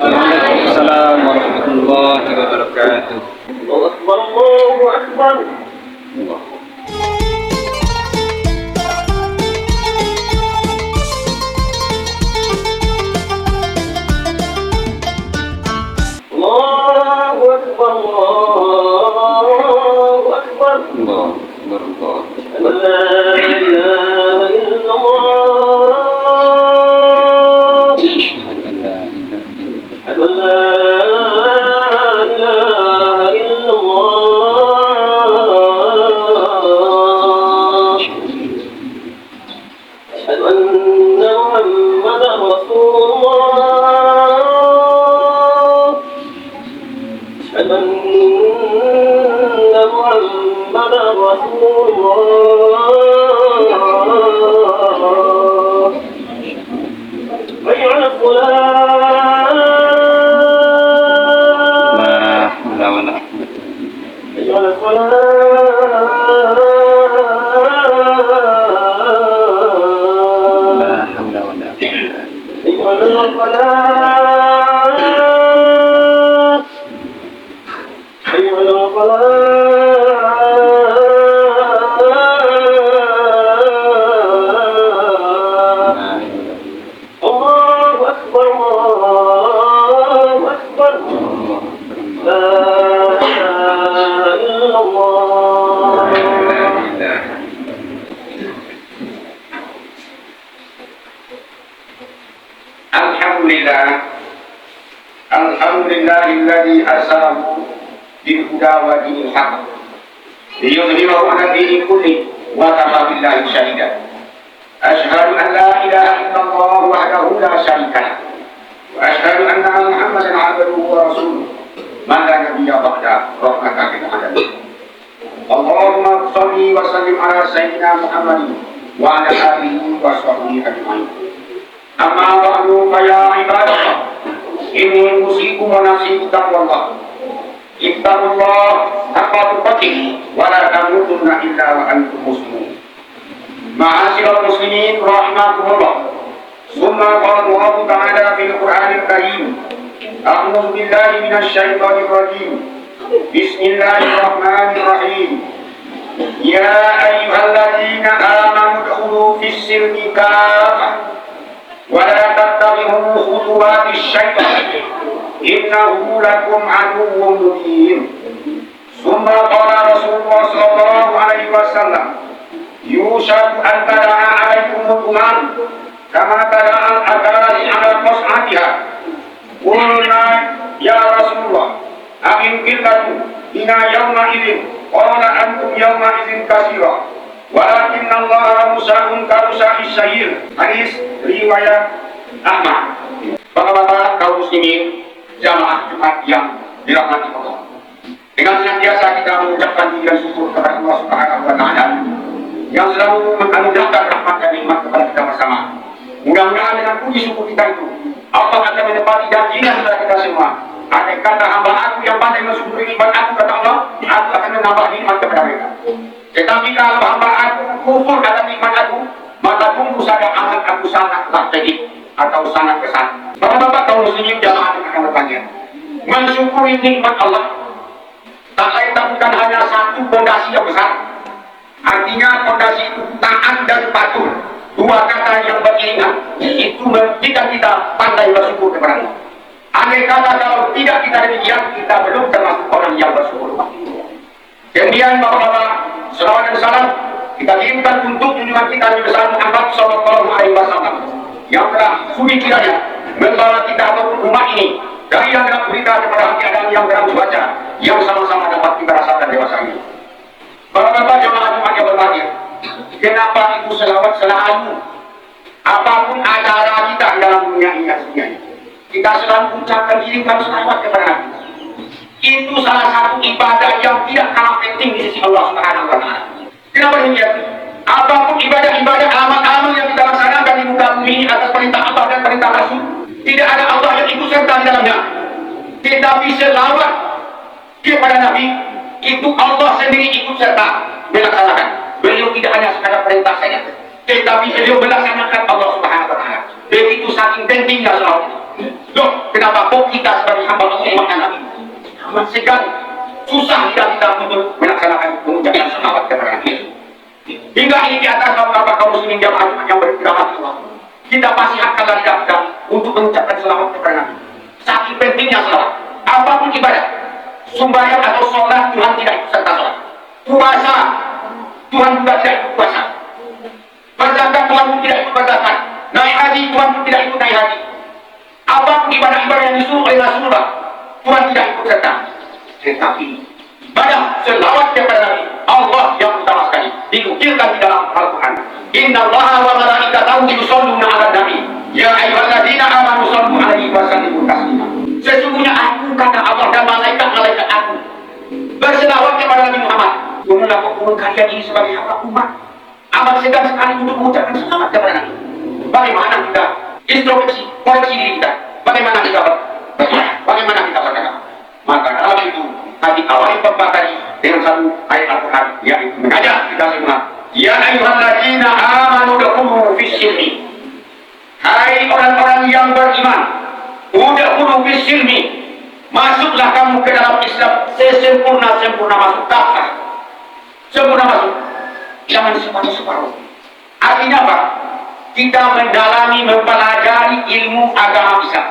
Waalaikumsalam warahmatullahi wabarakatuh. Allahu Akbar, Allahu Akbar. Allahu Akbar, Allahu Akbar. Allahu Akbar, Allahu Akbar. La ilaha illallah. Asyhadu an la ilaha illallah. أشهد أن لا إله إلا الله. أشهد أن محمدا رسول الله. أشهد أن محمدا رسول الله. حي على الصلاة. La wala حي على الصلاة. la hawla wala quwwata. حي على الفلاح. حي على الفلاح. الله أكبر، الله أكبر. لا إله إلا الله. Alhamdulillah alladzi arsalahu bil huda wa dinil haq liyudhhirahu 'ala dini kulli wa kafa billahi shahida. Asyhadu an la ilaha illallah wahdahu la syarika lah wa asyhadu anna Muhammadan 'abduhu wa rasuluh man la nabiyya ba'da rahmatan lil alamin. Allahumma shalli wa sallim ala sayyidina Muhammadin wa ala alihi wa sahbihi ajma'in. Amma ba'du fa ya ibadallah, inni usikum wa nafsi bittaqwallah. Ittaqullah haqqa tuqatih wa la tamutunna illa wa antum muslimun. Ma'asyiral muslimin rahimakumullah. Summa qala Allah ta'ala fil Qur'anil Karim. A'udzu billahi minasy syaithanir rajim. Bismillahirrahmanirrahim. Ya ayyuhalladzina amanu udkhulu fis silmi kaffah wa la tattabi'u khutuwatis syaitan innahu lakum aduwwun mubin. Summa qala Rasulullah sallallahu alaihi wasallam, yushadu an tada'a alaikumul umam kama tada'al akali ala qas'atiha. Qulna ya Rasulullah, amin qillatu bina yawma idin, qala antum yawma idin kasira walakinna Allah musa'un karusa'i syahir. Hadis riwayat Ahmad. Bapak-bapak kaum muslimin, jamaah Jumat yang dirahmati Allah, dengan senantiasa kita mengucapkan pujian syukur kepada Allah Subhanahu wa taala yang selalu menganugerahkan rahmat dan nikmat kepada kita bersama. Mudah-mudahan dengan puji syukur kita itu Allah akan menepati janjinya kepada kita semua. Andai kata hamba aku yang pandai mensyukuri nikmat aku, kata Allah, aku akan menambah nikmat kepada mereka. Tetapi kalau hamba aku kufur atas nikmat aku, maka tunggu saja amal aku sangatlah pedih atau sangat besar. Bapak-bapak kaum muslimin jamaah yang akan bertanya, mensyukuri nikmat Allah tak lain tak bukan hanya satu fondasi yang besar. Artinya fondasi itu taat dan patuh, dua kata yang beriringan. Itu menjadikan kita pandai bersyukur kepada Allah. Andai kata kalau tidak kita demikian, kita belum termasuk orang yang bersyukur. Kemudian bapak-bapak, selawat dan salam kita kirimkan untuk junjungan kita Nabi besar Muhammad sallallahu alaihi wasallam yang telah sudi kiranya membawa kita ataupun umat ini dari yang dalam berita kepada hati adam yang dalam cuaca yang sama-sama dapat kita rasakan dewasa ini. Bapak-bapak jemaah Jumat yang berbahagia, kenapa itu selawat selalu apapun acara kita dalam dunia ini kita selalu ucapkan kirimkan selawat kepada Nabi. Itu salah satu ibadah yang tidak kalah penting di sisi Allah Subhanahu wa taala. Kenapa demikian? Apapun ibadah-ibadah, amal-amal yang kita laksanakan di muka bumi ini atas perintah Allah dan perintah Rasul, tidak ada Allah yang ikut serta di dalamnya. Tetapi selawat kepada Nabi itu Allah sendiri ikut serta melaksanakan. Beliau tidak hanya sekadar perintah saja, tetapi beliau melaksanakan Allah Subhanahu wa taala. Begitu saking pentingnya selawat. Loh, kenapa kok hamba Allah umatnya Nabi amat segan susah kita untuk melaksanakan mengucapkan salawat kepada Nabi. Hingga ini di atas beberapa kaum muslimin jamaah yang beragama Allah, kita masih akan lanjutkan untuk mengucapkan salawat kepada Nabi. Saking pentingnya salawat, apapun ibadah, sembahyang atau sholat Tuhan tidak ikut serta sholat. Puasa Tuhan juga tidak ikut puasa. Berzakat Tuhan pun tidak ikut berzakat. Naik haji Tuhan pun tidak ikut naik haji. Apapun ibadah-ibadah yang disuruh oleh Rasulullah, Tuhan tidak ikut serta. Tetapi ibadah selawat kepada Nabi Allah yang utama sekali dinukilkan di dalam Al-Quran. Innallaha wa malaikatahu yusholluna 'alan nabi ya ayyuhalladzina amanu shollu 'alaihi wa sallimu taslima. Sesungguhnya aku kata Allah dan malaikat-malaikat aku berselawat kepada Nabi Muhammad. Umum kalian ini sebagai hamba umat amat segan sekali untuk mengucapkan selawat kepada Nabi. Bagaimana kita introspeksi, koreksi diri kita? Bagaimana kita berkata? Maka dalam itu hati awal bapak tadi dengan satu ayat Al-Quran yaitu mengajak kita semua, ya ayyuhalladzina amanu udkhulu fis-silmi. Hai orang-orang yang beriman, udkhulu fis-silmi, masuklah kamu ke dalam Islam sesempurna-sempurna masuk kafah. Sempurna masuk, jangan separuh-separuh. Artinya apa? Kita mendalami, mempelajari ilmu agama Islam.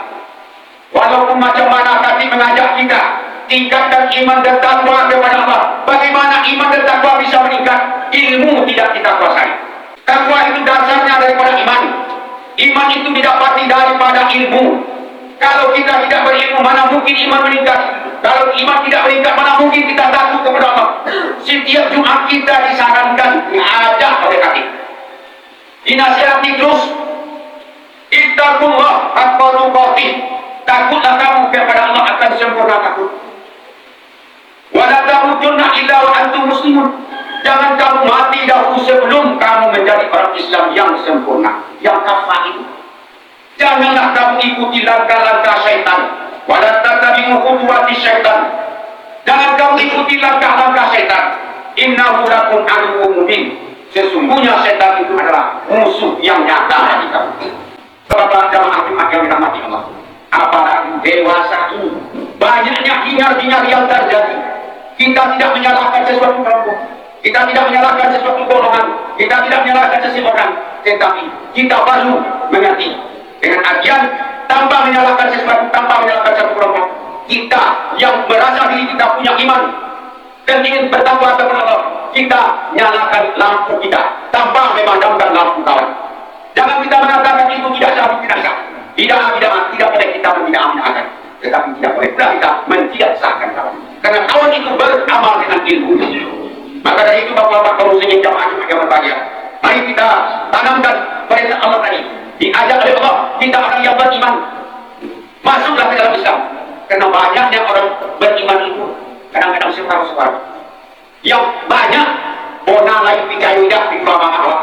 Walaupun macam mana tadi mengajak kita tingkatkan iman dan takwa kepada Allah. Bagaimana iman dan takwa bisa meningkat? Ilmu tidak kita kuasai. Takwa itu dasarnya daripada iman. Iman itu didapati daripada ilmu. Kalau kita tidak berilmu, mana mungkin iman meningkat? Kalau iman tidak meningkat, mana mungkin kita takut kepada Allah? Setiap Jumat kita disarankan diajak oleh hati, dinasihati terus. Ittaqullah haqqa tuqatih. Takutlah kamu kepada Allah akan sempurna takut. Wala tamutunna illa wa antum muslimun. Jangan kamu mati dahulu sebelum kamu menjadi orang Islam yang sempurna, yang kafah itu. Janganlah kamu ikuti langkah-langkah syaitan. Wala tattabi'u khutuwati syaitan. Jangan kamu ikuti langkah-langkah syaitan. Innahu lakum aduwwun mubin. Sesungguhnya syaitan itu adalah musuh yang nyata bagi kamu. Bapak jamaah Jumat yang dirahmati Allah, apalagi dewasa ini banyaknya hingar-bingar yang terjadi. Kita tidak menyalahkan sesuatu kelompok, kita tidak menyalahkan sesuatu golongan, kita tidak menyalahkan seseorang, tetapi kita baru mengerti dengan ajian tanpa menyalahkan sesuatu, tanpa menyalahkan satu kelompok. Kita yang merasa diri kita punya iman dan ingin bertakwa kepada Allah, kita nyalakan lampu kita tanpa memadamkan lampu kawan. Jangan kita mengatakan itu tidak sah, tidak sah. Tidak boleh kita membid'ahkan, tetapi tidak boleh pula kita mentidaksakan kawan. Karena kawan itu beramal dengan ilmu. Maka dari itu bapak-bapak kaum muslimin jamaah yang berbahagia, mari kita tanamkan perintah Allah tadi. Diajak oleh Allah, kita orang yang beriman masuklah ke dalam Islam. Karena banyaknya orang beriman itu kadang-kadang separuh-separuh. Yang banyak bona lain picayu dah di bawah Allah.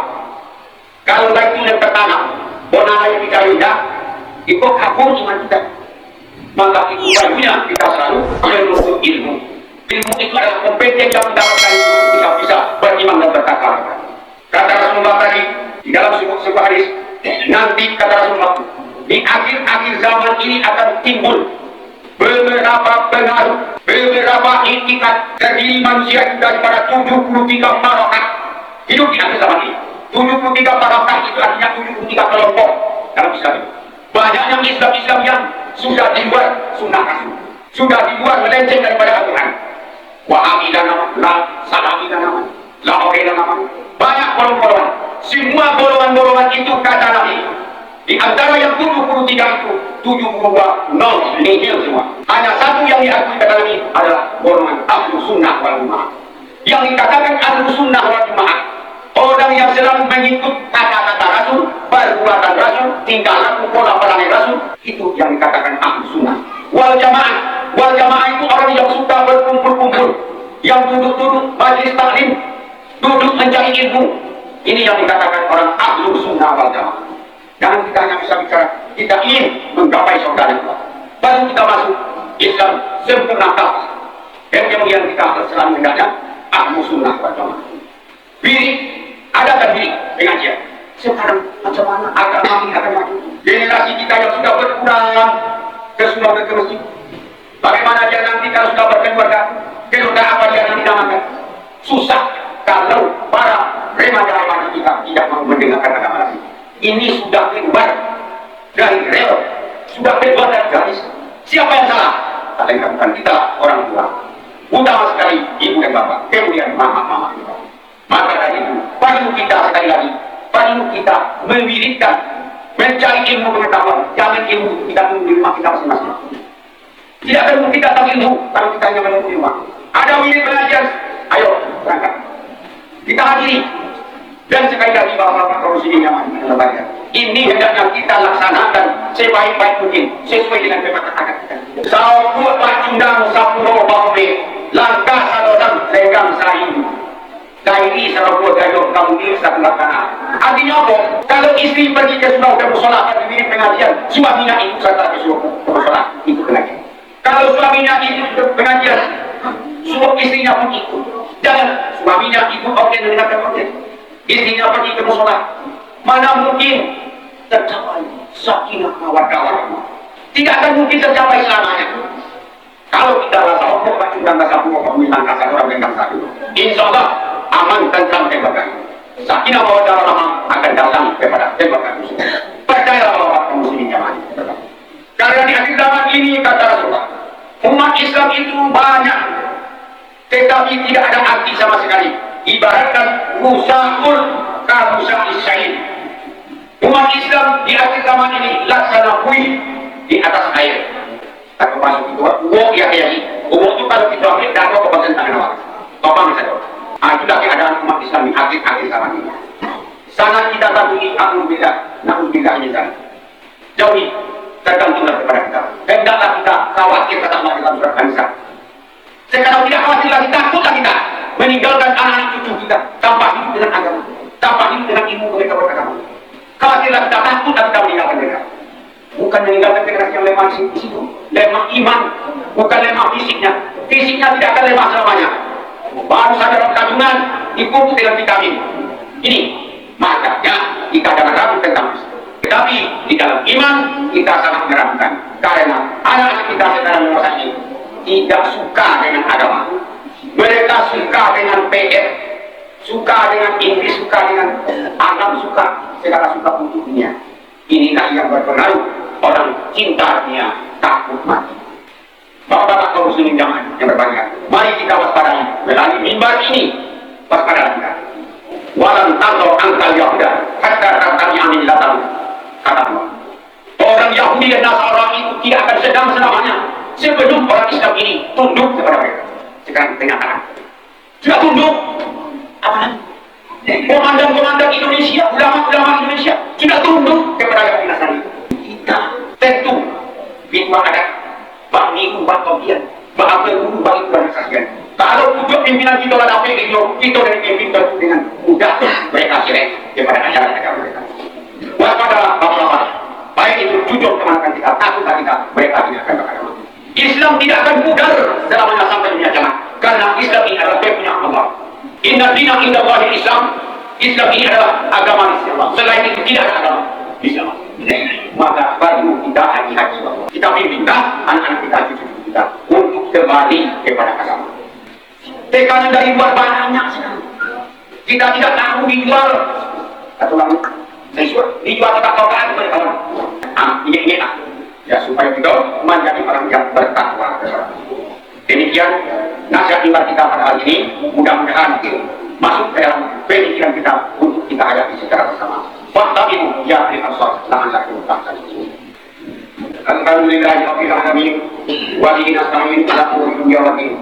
Kalau lain itu yang tertanam, bona lain picayu dah, itu kabur iman kita. Maka itu bajunya kita selalu menuntut ilmu. Ilmu itu adalah kompeten yang mendapatkan itu kita bisa beriman dan bertakwa. Kata Rasulullah tadi di dalam sebuah hadis, nanti kata Rasulullah, di akhir-akhir zaman ini akan timbul beberapa pengaruh, beberapa itikat terdiri manusia daripada 73 parokat hidup di akhir zaman ini. 73 parokat itu artinya 73 kelompok dalam Islam itu. Banyaknya Islam-Islam yang sudah dibuat sunnah Rasul, sudah dibuat melenceng daripada aturan. Wahabi dan nama, Salafi dan nama, Lahori dan nama, banyak golongan-golongan. Semua golongan-golongan itu kata Nabi, di antara yang 73 itu 72 nol nihil semua. Hanya satu yang diakui kata Nabi adalah golongan Ahlus Sunnah wal Jamaah. Yang dikatakan Ahlus Sunnah wal Jamaah, orang yang selalu mengikut kata-kata Rasul, perbuatan Rasul, tingkah laku pola perangai Rasul, itu yang dikatakan Ahlus Sunnah wal Jamaah. Wal Jamaah itu orang yang suka berkumpul-kumpul, yang duduk-duduk majlis taklim, duduk mencari ilmu. Ini yang dikatakan orang Ahlus Sunnah wal Jamaah. Jangan kita hanya bisa bicara, kita ingin menggapai saudara kita, baru kita masuk Islam sempurna kafah. Dan kemudian kita selalu mendadak Ahlus Sunnah wal Jamaah. Birik, adakan birik pengajian. Sekarang macam mana agama ini akan maju? Generasi kita yang sudah berkurang ke semua ke masjid, Bagaimana dia nanti kalau sudah berkeluarga? Keluarga apa dia nanti namakan? Susah kalau para remaja-remaja kita tidak mau mendengarkan agama lagi. Ini sudah keluar dari rel, sudah keluar dari garis. Siapa yang salah? Ada bukan kita, orang tua. Utama sekali ibu dan bapak, kemudian mama kita. Maka dari itu, perlu kita sekali lagi, perlu kita mewiridkan, mencari ilmu pengetahuan. Jangan ilmu kita di rumah kita masing-masing. Tidak perlu kita tahu ilmu kalau kita hanya menunggu di rumah. Ada wirid pengajian, ayo berangkat. Kita hadiri. Dan sekali lagi bapak-bapak kaum muslimin yang berbahagia. Ini hendaknya kita laksanakan sebaik-baik mungkin sesuai dengan pemahaman kita. Sau buat pacundang sapuro bawe langkah sadodan legang sayu. Kairi sarapur gayo kamu ini satu laksana. Artinya apa? Kalau istri pergi ke surau ke musola pada diri pengajian, suaminya ikut serta ke surau ke musola ikut pengajian. Kalau suaminya ikut ke pengajian, suruh istrinya pun ikut. Jangan suaminya ikut organ dengan organ. Istrinya pergi ke musola, mana mungkin tercapai sakinah mawaddah warahmah. Tidak akan mungkin tercapai selamanya. Kalau kita rasa Allah baju dan rasa Allah pemilang rasa orang yang satu, insya Allah aman tentang tembakan. Sakinah mawaddah warahmah akan datang kepada tembakan musuh. Percayalah bahwa kaum muslimin jamaah. Karena di akhir zaman ini kata Rasulullah, umat Islam itu banyak, tetapi tidak ada arti sama sekali. Ibaratkan rusakul karusak isain. Umat Islam di akhir zaman ini laksana buih di atas air. Tapi masuk itu, uang ya kayak uang itu kalau kita ambil dan kau kebagian tangan awak. Topang saja. Itulah keadaan umat Islam di akhir zaman ini. Sangat kita takuti alhamdulillah ini kan. Jauhi tergantunglah kepada kita. Hendaklah kita khawatir kata Allah dalam surat An-Nisa. Sekarang tidak khawatir lagi, takutlah kita meninggalkan anak-anak cucu kita tanpa hidup dengan agama, tanpa hidup dengan ilmu mereka beragama. Khawatirlah kita, takutlah kita meninggalkan mereka. Bukan meninggalkan generasi yang lemah di situ, lemah iman, bukan lemah fisiknya. Fisiknya tidak akan lemah selamanya. Baru saja dalam kandungan dipupuk dengan vitamin. Ini makanya kita jangan ragu tentang itu. Tetapi di dalam iman kita sangat meragukan karena anak-anak kita sekarang masa ini tidak suka dengan agama. Mereka suka dengan PF, suka dengan Inggris, suka dengan alam, suka segala suka untuk dunia. Inilah yang berpengaruh orang cinta dunia takut mati. Bapak-bapak kaum muslimin jamaah yang berbahagia, mari kita waspadai melalui mimbar ini. Waspada kita. Walan tanto angkal Yahuda hatta tatami amin latang. Kata Allah, orang Yahudi dan Nasara itu tidak akan sedang selamanya sebelum orang Islam ini tunduk kepada mereka. Sekarang tengah-tengah sudah tunduk. Apalagi komandan-komandan Indonesia, ulama-ulama Indonesia sudah tunduk kepada Yahudi Nasrani. Kita tentu bidwa ada bagi umat bagian, bahkan guru bagi organisasian. Kalau tujuh pimpinan kita ada apa yang kita dari pimpin dengan mudah mereka sirik kepada ajaran agama mereka. Waspada bapak-bapak, baik itu jujur kemanakan kita, takutlah kita, mereka tidak akan beragama. Islam tidak akan pudar selamanya sampai dunia kiamat, karena Islam ini adalah punya Allah. Inna dina inda Allahil Islam. Islam ini adalah agama Islam. Selain itu tidak ada agama Islam. Maka bagi kita hati-hati bahwa kita minta anak-anak kita, cucu kita untuk kembali kepada agama. Tekanan dari luar banyak sekali. Kita tidak tahu dijual atau lalu dijual kekal-kekalan kepada kawan. Ini ya supaya kita menjadi orang yang bertakwa. Demikian nasihat mimbar kita pada hari ini, mudah-mudahan masuk ke dalam pemikiran kita untuk kita hadapi secara bersama. Wattabi'u ya ulil absar la'allakum tahtadun. Alhamdulillahirabbil alamin wa bihi nasta'in ala umuri dunya wa din.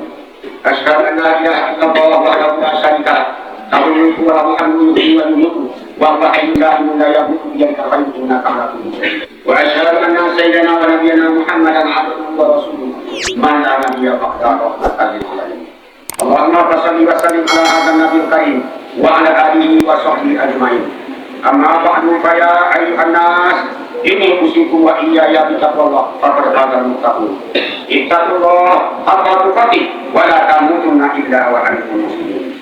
Asyhadu an la ilaha illallah wahdahu la syarika lah. Lahu mulku wa lahu hamdu wa yuhyi'u wa huwa hayyun la yamutu bi yadihi al-khayru innaka ala kulli syai'in. Wa asyhadu anna sayyidana wa nabiyyana Muhammadan abduhu wa rasuluhu man la nabiyya ba'dahu rahmatan lil alamin. Allahumma shalli wa sallim ala hadzal nabiyil karim wa ala alihi wa sahbihi ajmain. Amma ba'du fa ya ayyuhan nas inni usikum wa iyaya bi taqwallah faqad fazal muttaqun. Ittaqullah haqqa tuqatih wa la tamutunna illa wa antum muslimun.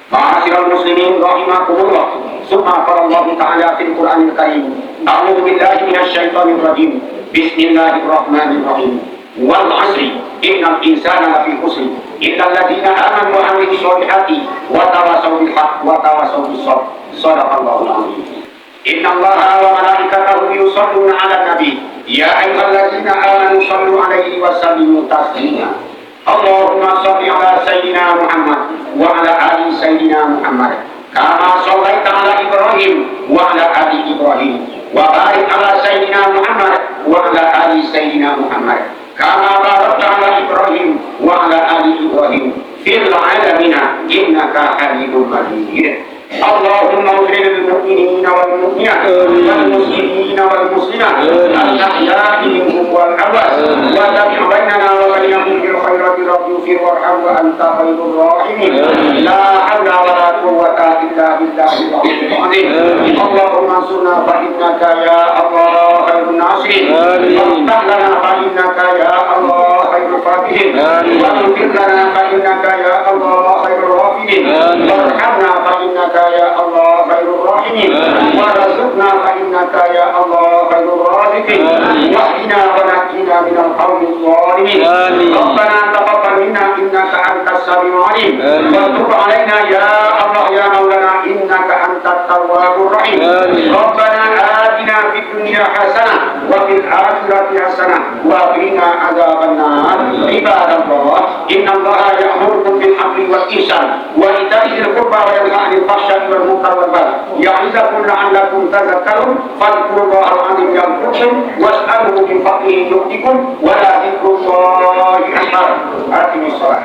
Ma'asyiral muslimin rahimakumullah. Summa qala Allah ta'ala fil Qur'anil Karim. A'udzu billahi minasy syaithanir rajim. Bismillahirrahmanirrahim. Wal 'asri innal insana lafi khusr illa alladziina aamanu wa 'amilus solihati wa tawassaw bil haqq wa tawassaw bis sabr. Shadaqallahul 'azim. Inna Allaha wa malaikatahu yusholluna 'alan nabi ya ayyuhalladzina amanu shallu 'alaihi wa sallimu taslima. Allahumma shalli 'ala sayyidina Muhammad wa 'ala ali sayyidina Muhammad kama shallaita 'ala Ibrahim wa 'ala ali Ibrahim wa barik 'ala sayyidina Muhammad wa 'ala ali sayyidina Muhammad kama barakta 'ala Ibrahim wa 'ala ali Ibrahim fil 'alamin innaka Hamidum Majid. Allahumma ighfir lil mu'minina wal mu'minat wal muslimina wal muslimat al-ahya'i minhum wal amwat wa tabi' bainana wa bainahum bil khairati rabbi warham wa anta khairur rahimin. La hawla wa la quwwata illa billahil aliyyil azim. Allahumma ansurna fa innaka ya Allah khairun nasirin. Waftah lana fa innaka ya Allah khairul fatihin. Waghfir lana fa innaka ya Allah khairur rahimin. Warhamna fa innaka ya Allah khairur rahimin warzuqna fa innaka ya Allah khairur raziqin wahdina wa najjina minal qawmidh dhalimin. Rabbana taqabbal minna innaka antas samiul alim wa tub alaina ya Allah ya maulana innaka antat tawwabur rahim. Rabbana atina fid dunya hasanah wa fil akhirati hasanah wa qina adzabannar. Ibadallah innallaha ya'murukum bil 'adli wal ihsan wa ita'i dzil qurba wa yanha 'anil fahsya'i wal munkar wal baghi ya'idukum la'allakum tadhakkarun. Fadhkurullahal 'azim yadhkurkum was'aluhu min fadlihi yu'tikum wa la dzikrullahi akbar. Aqimis shalah.